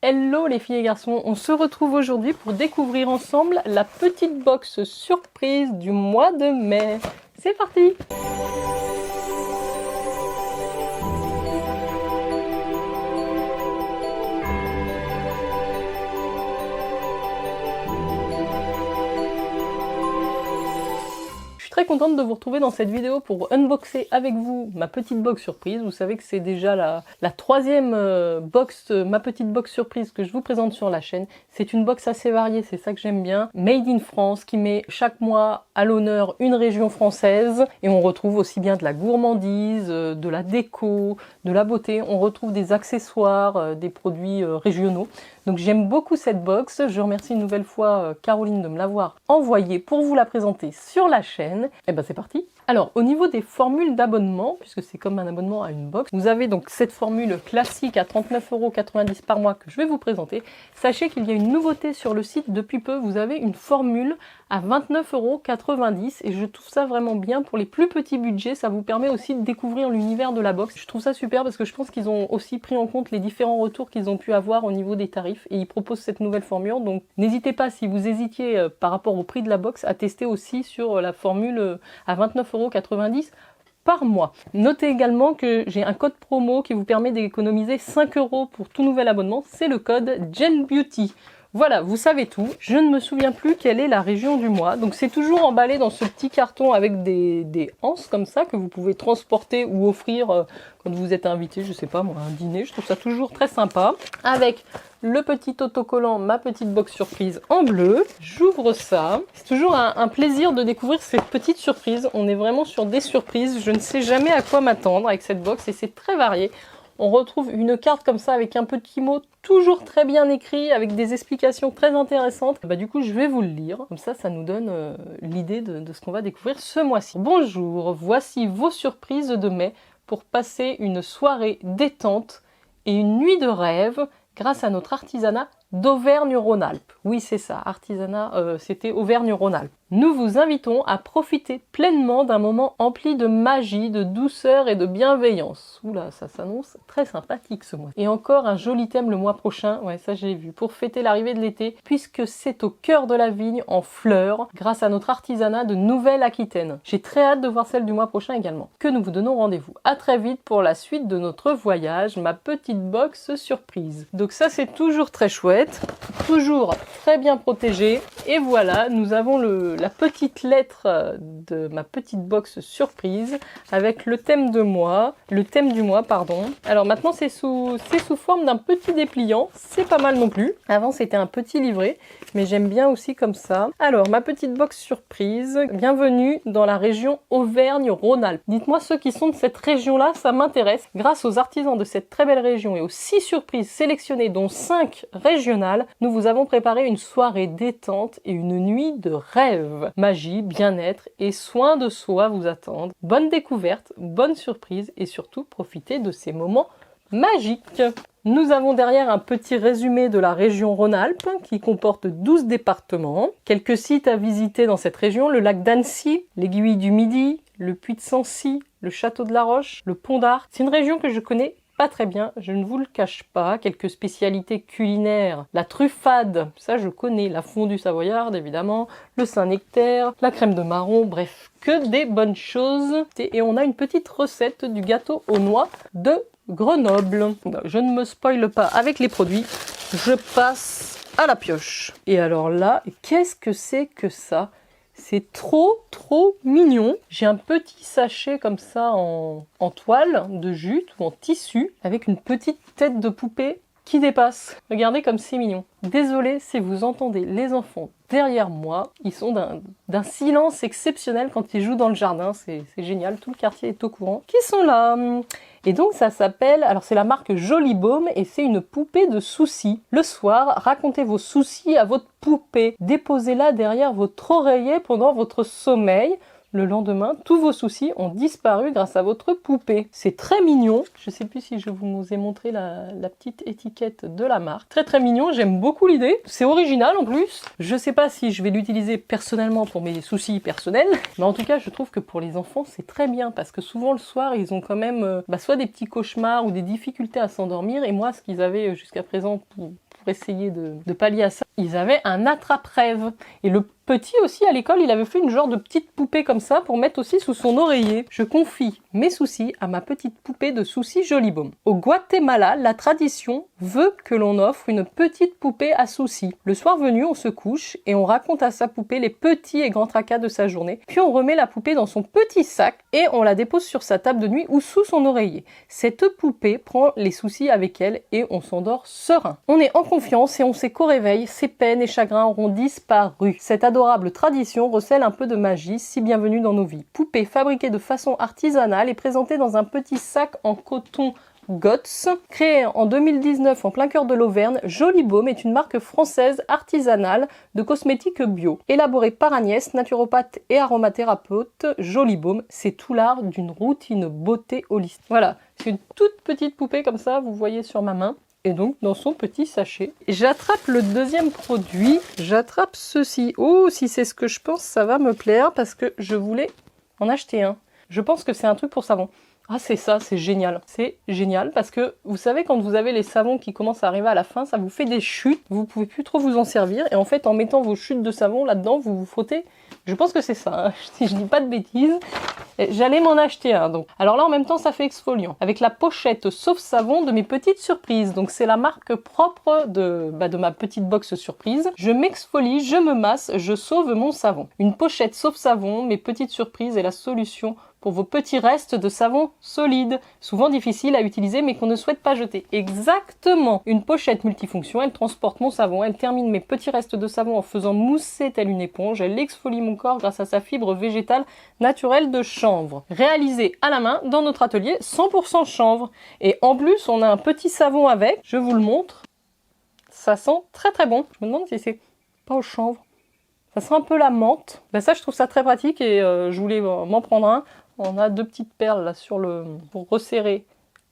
Hello les filles et garçons, on se retrouve aujourd'hui pour découvrir ensemble la petite box surprise du mois de mai. C'est parti! Très contente de vous retrouver dans cette vidéo pour unboxer avec vous ma petite box surprise. Vous savez que c'est déjà la troisième ma petite box surprise que je vous présente sur la chaîne. C'est une box assez variée, c'est ça que j'aime bien. Made in France, qui met chaque mois à l'honneur une région française. Et on retrouve aussi bien de la gourmandise, de la déco, de la beauté. On retrouve des accessoires, des produits régionaux. Donc j'aime beaucoup cette box. Je remercie une nouvelle fois Caroline de me l'avoir envoyée pour vous la présenter sur la chaîne. Et ben c'est parti. Alors au niveau des formules d'abonnement, puisque c'est comme un abonnement à une box, vous avez donc cette formule classique à 39,90 € par mois que je vais vous présenter. Sachez qu'il y a une nouveauté sur le site depuis peu, vous avez une formule à 29,90 € et je trouve ça vraiment bien pour les plus petits budgets. Ça vous permet aussi de découvrir l'univers de la box. Je trouve ça super parce que je pense qu'ils ont aussi pris en compte les différents retours qu'ils ont pu avoir au niveau des tarifs et ils proposent cette nouvelle formule. Donc n'hésitez pas, si vous hésitiez par rapport au prix de la box, à tester aussi sur la formule à 29,90 € par mois. Notez également que j'ai un code promo qui vous permet d'économiser 5 € pour tout nouvel abonnement. C'est le code JenBeauty. Voilà, vous savez tout. Je ne me souviens plus quelle est la région du mois. Donc c'est toujours emballé dans ce petit carton avec des anses comme ça que vous pouvez transporter ou offrir quand vous êtes invité, je sais pas moi, à un dîner. Je trouve ça toujours très sympa. Avec le petit autocollant, ma petite box surprise en bleu. J'ouvre ça. C'est toujours un plaisir de découvrir cette petite surprise. On est vraiment sur des surprises. Je ne sais jamais à quoi m'attendre avec cette box et c'est très varié. On retrouve une carte comme ça avec un petit mot toujours très bien écrit, avec des explications très intéressantes. Bah, du coup, je vais vous le lire. Comme ça nous donne l'idée de ce qu'on va découvrir ce mois-ci. Bonjour, voici vos surprises de mai pour passer une soirée détente et une nuit de rêve grâce à notre artisanat d'Auvergne-Rhône-Alpes. Oui, c'est ça, artisanat, c'était Auvergne-Rhône-Alpes. Nous vous invitons à profiter pleinement d'un moment empli de magie, de douceur et de bienveillance. Oula, ça s'annonce très sympathique ce mois. Et encore un joli thème le mois prochain, ouais, ça j'ai vu, pour fêter l'arrivée de l'été, puisque c'est au cœur de la vigne, en fleurs, grâce à notre artisanat de Nouvelle-Aquitaine. J'ai très hâte de voir celle du mois prochain également. Que nous vous donnons rendez-vous. À très vite pour la suite de notre voyage, ma petite box surprise. Donc ça c'est toujours très chouette, toujours très bien protégé. Et voilà, nous avons la petite lettre de ma petite box surprise avec le thème du mois, pardon. Alors maintenant c'est sous forme d'un petit dépliant, c'est pas mal non plus. Avant c'était un petit livret, mais j'aime bien aussi comme ça. Alors ma petite box surprise, bienvenue dans la région Auvergne-Rhône-Alpes. Dites-moi ceux qui sont de cette région-là, ça m'intéresse. Grâce aux artisans de cette très belle région et aux 6 surprises sélectionnées, dont 5 régionales, nous vous avons préparé une soirée détente et une nuit de rêve. Magie, bien-être et soin de soi vous attendent. Bonne découverte, bonne surprise et surtout profitez de ces moments magiques. Nous avons derrière un petit résumé de la région Rhône-Alpes qui comporte 12 départements. Quelques sites à visiter dans cette région, le lac d'Annecy, l'Aiguille du Midi, le Puy de Sancy, le Château de la Roche, le Pont d'Arc. C'est une région que je connais pas très bien, je ne vous le cache pas. Quelques spécialités culinaires, la truffade, ça je connais, la fondue savoyarde évidemment, le Saint-Nectaire, la crème de marron, bref, que des bonnes choses. Et on a une petite recette du gâteau aux noix de Grenoble. Je ne me spoile pas avec les produits, je passe à la pioche. Et alors là, qu'est-ce que c'est que ça ? C'est trop mignon. J'ai un petit sachet comme ça en toile de jute ou en tissu avec une petite tête de poupée qui dépasse. Regardez comme c'est mignon. Désolée si vous entendez les enfants derrière moi. Ils sont d'un silence exceptionnel quand ils jouent dans le jardin. C'est génial, tout le quartier est au courant. Qui sont là ? Et donc ça s'appelle, alors c'est la marque Joli Baume et c'est une poupée de soucis. Le soir, racontez vos soucis à votre poupée. Déposez-la derrière votre oreiller pendant votre sommeil. Le lendemain, tous vos soucis ont disparu grâce à votre poupée. C'est très mignon. Je ne sais plus si je vous ai montré la petite étiquette de la marque. Très mignon, j'aime beaucoup l'idée. C'est original en plus. Je ne sais pas si je vais l'utiliser personnellement pour mes soucis personnels, mais en tout cas, je trouve que pour les enfants, c'est très bien parce que souvent le soir, ils ont quand même soit des petits cauchemars ou des difficultés à s'endormir. Et moi, ce qu'ils avaient jusqu'à présent pour pour essayer de pallier à ça, ils avaient un attrape-rêve. Et le petit aussi, à l'école, il avait fait une genre de petite poupée comme ça pour mettre aussi sous son oreiller. Je confie mes soucis à ma petite poupée de soucis Jolibaume. Au Guatemala, la tradition veut que l'on offre une petite poupée à soucis. Le soir venu, on se couche et on raconte à sa poupée les petits et grands tracas de sa journée. Puis on remet la poupée dans son petit sac et on la dépose sur sa table de nuit ou sous son oreiller. Cette poupée prend les soucis avec elle et on s'endort serein. On est en confiance et on sait qu'au réveil, ses peines et chagrins auront disparu. Cette adorable tradition recèle un peu de magie, si bienvenue dans nos vies. Poupée fabriquée de façon artisanale et présentée dans un petit sac en coton Gots. Créée en 2019 en plein cœur de l'Auvergne, Jolibaume est une marque française artisanale de cosmétiques bio. Élaborée par Agnès, naturopathe et aromathérapeute, Jolibaume, c'est tout l'art d'une routine beauté holistique. Voilà, c'est une toute petite poupée comme ça, vous voyez sur ma main. Et donc dans son petit sachet. J'attrape le deuxième produit, j'attrape ceci. Oh, si c'est ce que je pense, ça va me plaire parce que je voulais en acheter un. Je pense que c'est un truc pour savon. Ah, c'est ça, c'est génial. C'est génial parce que vous savez, quand vous avez les savons qui commencent à arriver à la fin, ça vous fait des chutes. Vous pouvez plus trop vous en servir. Et en fait, en mettant vos chutes de savon là-dedans, vous vous frottez. Je pense que c'est ça, hein, si je dis pas de bêtises. J'allais m'en acheter un. Donc. Alors là, en même temps, ça fait exfoliant. Avec la pochette Sauve Savon de mes petites surprises. Donc c'est la marque propre de ma petite box surprise. Je m'exfolie, je me masse, je sauve mon savon. Une pochette Sauve Savon, mes petites surprises est la solution pour vos petits restes de savon solide, souvent difficiles à utiliser mais qu'on ne souhaite pas jeter. Exactement. Une pochette multifonction, elle transporte mon savon, elle termine mes petits restes de savon en faisant mousser telle une éponge, elle exfolie mon corps grâce à sa fibre végétale naturelle de chanvre. Réalisée à la main dans notre atelier 100% chanvre. Et en plus, on a un petit savon avec, je vous le montre. Ça sent très très bon. Je me demande si c'est pas au chanvre. Ça sent un peu la menthe. Ben ça, je trouve ça très pratique et je voulais m'en prendre un. On a deux petites perles là pour resserrer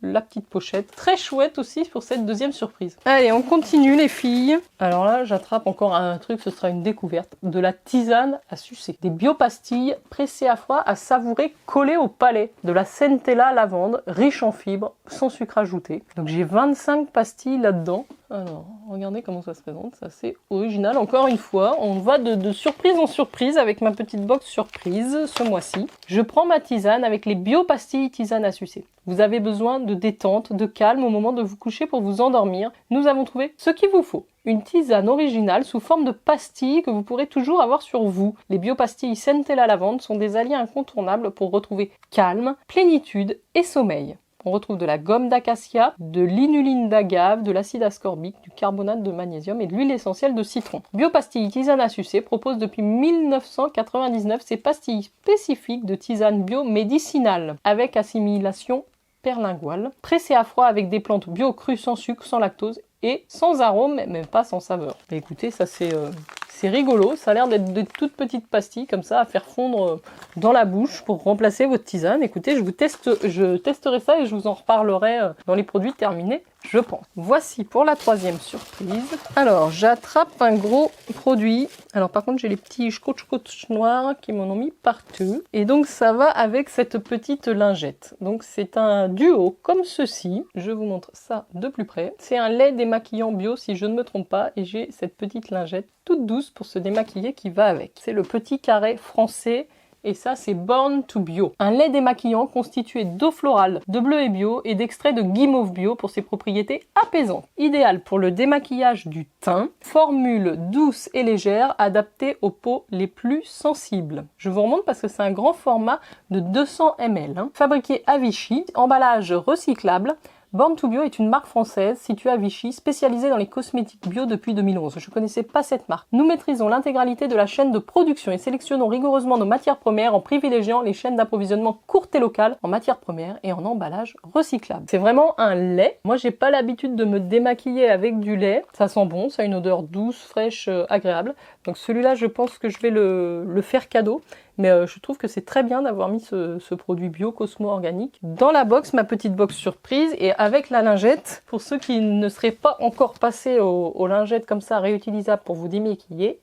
la petite pochette. Très chouette aussi pour cette deuxième surprise. Allez, on continue les filles. Alors là, j'attrape encore un truc, ce sera une découverte. De la tisane à sucer. Des biopastilles pressées à froid à savourer collées au palais. De la centella lavande, riche en fibres, sans sucre ajouté. Donc j'ai 25 pastilles là-dedans. Alors, regardez comment ça se présente, c'est assez original. Encore une fois, on va de surprise en surprise avec ma petite box surprise ce mois-ci. Je prends ma tisane avec les biopastilles tisane à sucer. Vous avez besoin de détente, de calme au moment de vous coucher pour vous endormir. Nous avons trouvé ce qu'il vous faut. Une tisane originale sous forme de pastilles que vous pourrez toujours avoir sur vous. Les biopastilles Centella Lavande sont des alliés incontournables pour retrouver calme, plénitude et sommeil. On retrouve de la gomme d'acacia, de l'inuline d'agave, de l'acide ascorbique, du carbonate de magnésium et de l'huile essentielle de citron. Biopastilles tisane à sucer propose depuis 1999 ces pastilles spécifiques de tisane bio-médicinale avec assimilation perlinguale, pressées à froid avec des plantes bio crues sans sucre, sans lactose et sans arôme, mais même pas sans saveur. Mais écoutez, ça c'est rigolo, ça a l'air d'être de toutes petites pastilles comme ça à faire fondre dans la bouche pour remplacer votre tisane. Écoutez, je testerai ça et je vous en reparlerai dans les produits terminés, je pense. Voici pour la troisième surprise. Alors, j'attrape un gros produit. Alors par contre, j'ai les petits scotch noirs qui m'en ont mis partout. Et donc ça va avec cette petite lingette. Donc c'est un duo comme ceci. Je vous montre ça de plus près. C'est un lait démaquillant bio si je ne me trompe pas. Et j'ai cette petite lingette toute douce pour se démaquiller qui va avec. C'est le petit carré français. Et ça, c'est Born to Bio. Un lait démaquillant constitué d'eau florale, de bleuet bio et d'extrait de guimauve bio pour ses propriétés apaisantes. Idéal pour le démaquillage du teint. Formule douce et légère, adaptée aux peaux les plus sensibles. Je vous remonte parce que c'est un grand format de 200 ml. Fabriqué à Vichy, emballage recyclable. Born to Bio est une marque française située à Vichy, spécialisée dans les cosmétiques bio depuis 2011. Je ne connaissais pas cette marque. Nous maîtrisons l'intégralité de la chaîne de production et sélectionnons rigoureusement nos matières premières en privilégiant les chaînes d'approvisionnement courtes et locales en matières premières et en emballage recyclable. C'est vraiment un lait. Moi, j'ai pas l'habitude de me démaquiller avec du lait. Ça sent bon, ça a une odeur douce, fraîche, agréable. Donc celui-là, je pense que je vais le faire cadeau. Mais je trouve que c'est très bien d'avoir mis ce produit bio Cosmo Organique dans la box, ma petite box surprise, et avec la lingette. Pour ceux qui ne seraient pas encore passés aux lingettes comme ça réutilisables pour vous démaquiller,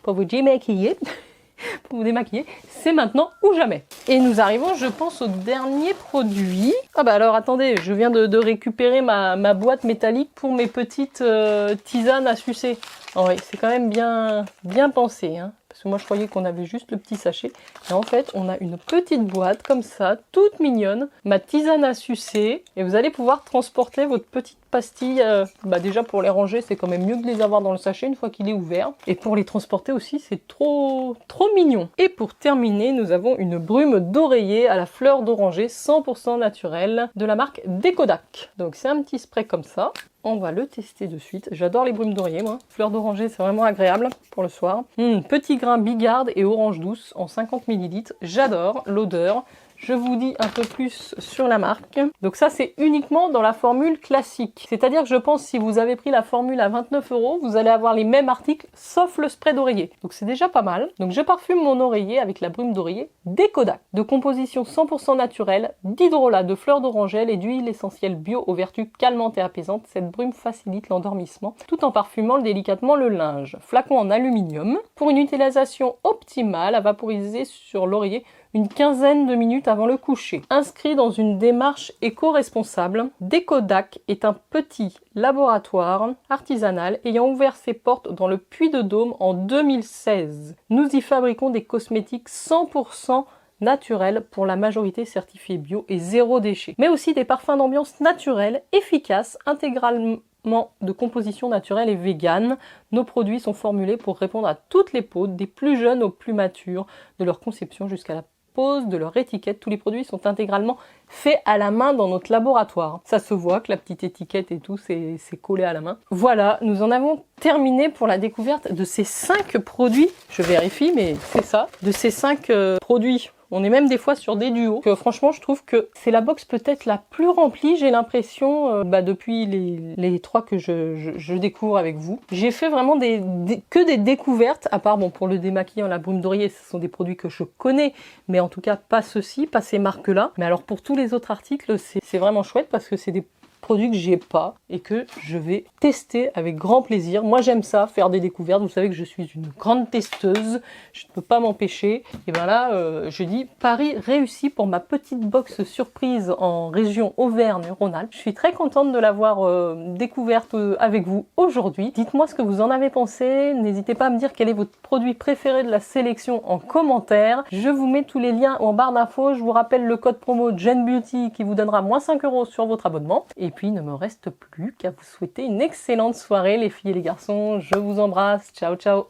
pour vous démaquiller, c'est maintenant ou jamais. Et nous arrivons, je pense, au dernier produit. Ah bah alors attendez, je viens de récupérer ma boîte métallique pour mes petites tisanes à sucer. Oh oui, c'est quand même bien pensé, hein. Parce que moi je croyais qu'on avait juste le petit sachet. Et en fait, on a une petite boîte comme ça, toute mignonne, ma tisane à sucer. Et vous allez pouvoir transporter votre petite pastille. Bah déjà pour les ranger, c'est quand même mieux de les avoir dans le sachet une fois qu'il est ouvert. Et pour les transporter aussi, c'est trop mignon. Et pour terminer, nous avons une brume d'oreiller à la fleur d'oranger 100% naturelle de la marque Decodac. Donc c'est un petit spray comme ça. On va le tester de suite. J'adore les brumes d'oreiller, moi. Fleur d'oranger, c'est vraiment agréable pour le soir. Petit grain bigarde et orange douce en 50 ml. J'adore l'odeur. Je vous dis un peu plus sur la marque. Donc ça, c'est uniquement dans la formule classique. C'est-à-dire que je pense si vous avez pris la formule à 29 €, vous allez avoir les mêmes articles, sauf le spray d'oreiller. Donc c'est déjà pas mal. Donc je parfume mon oreiller avec la brume d'oreiller Decodac. De composition 100% naturelle, d'hydrolat, de fleurs d'orangelle et d'huile essentielle bio aux vertus calmantes et apaisantes. Cette brume facilite l'endormissement tout en parfumant délicatement le linge. Flacon en aluminium. Pour une utilisation optimale, à vaporiser sur l'oreiller une quinzaine de minutes avant le coucher. Inscrit dans une démarche éco-responsable, Decodac est un petit laboratoire artisanal ayant ouvert ses portes dans le Puy-de-Dôme en 2016. Nous y fabriquons des cosmétiques 100% naturels, pour la majorité certifiés bio et zéro déchet, mais aussi des parfums d'ambiance naturels, efficaces, intégralement de composition naturelle et végane. Nos produits sont formulés pour répondre à toutes les peaux, des plus jeunes aux plus matures, de leur conception jusqu'à la pose de leur étiquette. Tous les produits sont intégralement faits à la main dans notre laboratoire. Ça se voit que la petite étiquette et tout, c'est collé à la main. Voilà, nous en avons terminé pour la découverte de ces 5 produits. Je vérifie, mais c'est ça. De ces 5 produits. On est même des fois sur des duos. Franchement, je trouve que c'est la box peut-être la plus remplie, j'ai l'impression, depuis les 3 que je découvre avec vous. J'ai fait vraiment que des découvertes, à part, bon, pour le démaquillant, la brume d'oreiller, ce sont des produits que je connais, mais en tout cas pas ceux-ci, pas ces marques-là. Mais alors pour tous les autres articles, c'est vraiment chouette parce que c'est des produits que j'ai pas et que je vais tester avec grand plaisir. Moi j'aime ça, faire des découvertes. Vous savez que je suis une grande testeuse, je ne peux pas m'empêcher. Et bien là, je dis pari réussi pour ma petite box surprise en région Auvergne-Rhône-Alpes. Je suis très contente de l'avoir découverte avec vous aujourd'hui. Dites-moi ce que vous en avez pensé. N'hésitez pas à me dire quel est votre produit préféré de la sélection en commentaire. Je vous mets tous les liens en barre d'infos. Je vous rappelle le code promo JenBeauty qui vous donnera moins 5 € sur votre abonnement. Et puis, il ne me reste plus qu'à vous souhaiter une excellente soirée, les filles et les garçons. Je vous embrasse. Ciao, ciao.